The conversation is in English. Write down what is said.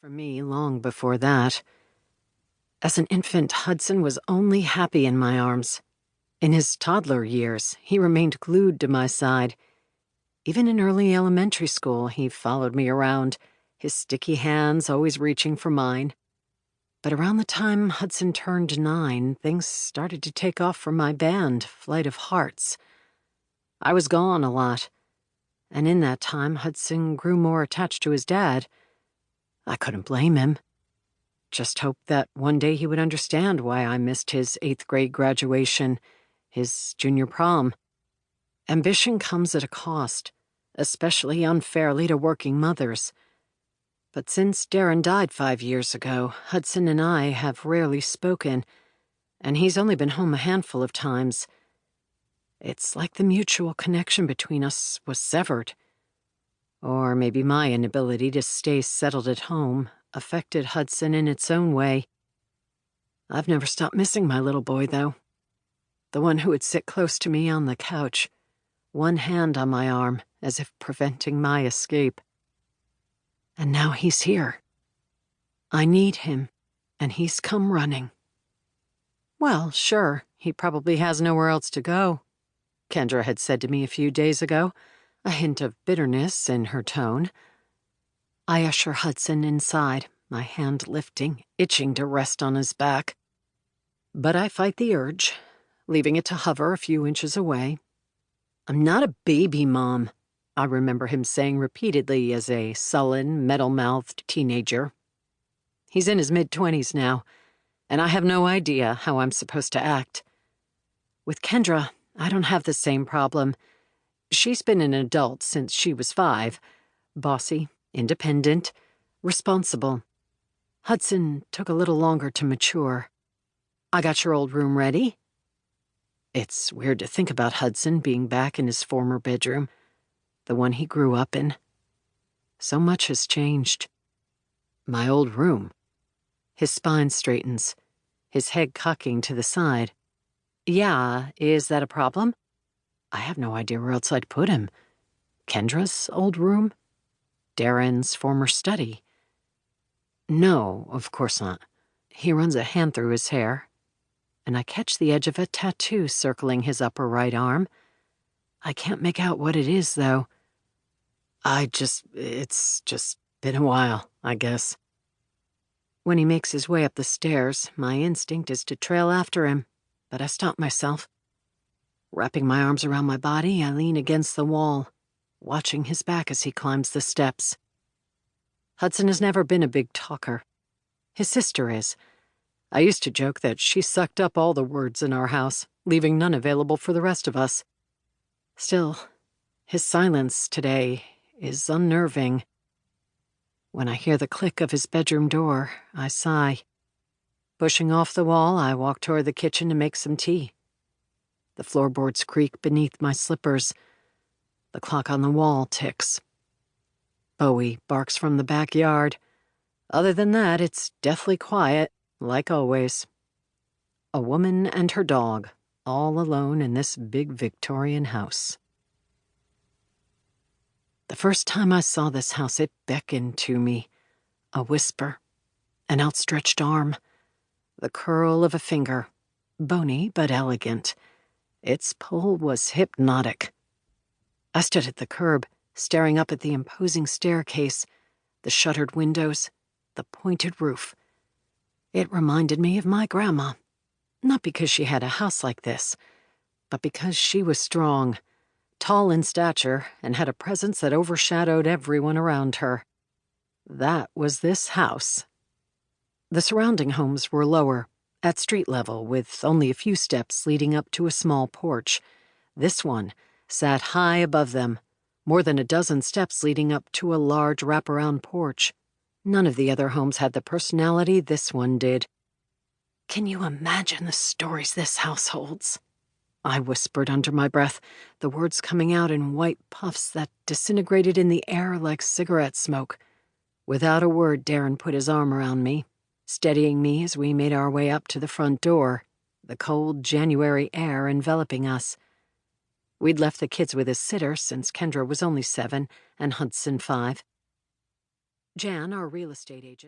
For me, long before that. As an infant, Hudson was only happy in my arms. In his toddler years, he remained glued to my side. Even in early elementary school, he followed me around, his sticky hands always reaching for mine. But around the time Hudson turned 9, things started to take off for my band, Flight of Hearts. I was gone a lot, and in that time, Hudson grew more attached to his dad. I couldn't blame him. Just hoped that one day he would understand why I missed his 8th grade graduation, his junior prom. Ambition comes at a cost, especially unfairly to working mothers. But since Darren died 5 years ago, Hudson and I have rarely spoken, and he's only been home a handful of times. It's like the mutual connection between us was severed. Or maybe my inability to stay settled at home affected Hudson in its own way. I've never stopped missing my little boy, though. The one who would sit close to me on the couch, one hand on my arm, as if preventing my escape. And now he's here. I need him, and he's come running. Well, sure, he probably has nowhere else to go, Kendra had said to me a few days ago, a hint of bitterness in her tone. I usher Hudson inside, my hand lifting, itching to rest on his back. But I fight the urge, leaving it to hover a few inches away. I'm not a baby, Mom, I remember him saying repeatedly as a sullen, metal-mouthed teenager. He's in his mid-20s now, and I have no idea how I'm supposed to act. With Kendra, I don't have the same problem. She's been an adult since she was 5, bossy, independent, responsible. Hudson took a little longer to mature. I got your old room ready. It's weird to think about Hudson being back in his former bedroom, the one he grew up in. So much has changed. My old room. His spine straightens, his head cocking to the side. Yeah, is that a problem? I have no idea where else I'd put him. Kendra's old room? Darren's former study? No, of course not. He runs a hand through his hair, and I catch the edge of a tattoo circling his upper right arm. I can't make out what it is, though. It's just been a while, I guess. When he makes his way up the stairs, my instinct is to trail after him, but I stop myself. Wrapping my arms around my body, I lean against the wall, watching his back as he climbs the steps. Hudson has never been a big talker. His sister is. I used to joke that she sucked up all the words in our house, leaving none available for the rest of us. Still, his silence today is unnerving. When I hear the click of his bedroom door, I sigh. Pushing off the wall, I walk toward the kitchen to make some tea. The floorboards creak beneath my slippers. The clock on the wall ticks. Bowie barks from the backyard. Other than that, it's deathly quiet, like always. A woman and her dog, all alone in this big Victorian house. The first time I saw this house, it beckoned to me. A whisper, an outstretched arm, the curl of a finger, bony but elegant. Its pull was hypnotic. I stood at the curb, staring up at the imposing staircase, the shuttered windows, the pointed roof. It reminded me of my grandma, not because she had a house like this, but because she was strong, tall in stature, and had a presence that overshadowed everyone around her. That was this house. The surrounding homes were lower, at street level, with only a few steps leading up to a small porch. This one sat high above them, more than a dozen steps leading up to a large wraparound porch. None of the other homes had the personality this one did. Can you imagine the stories this house holds? I whispered under my breath, the words coming out in white puffs that disintegrated in the air like cigarette smoke. Without a word, Darren put his arm around me, steadying me as we made our way up to the front door, the cold January air enveloping us. We'd left the kids with a sitter since Kendra was only 7 and Hudson 5. Jan, our real estate agent,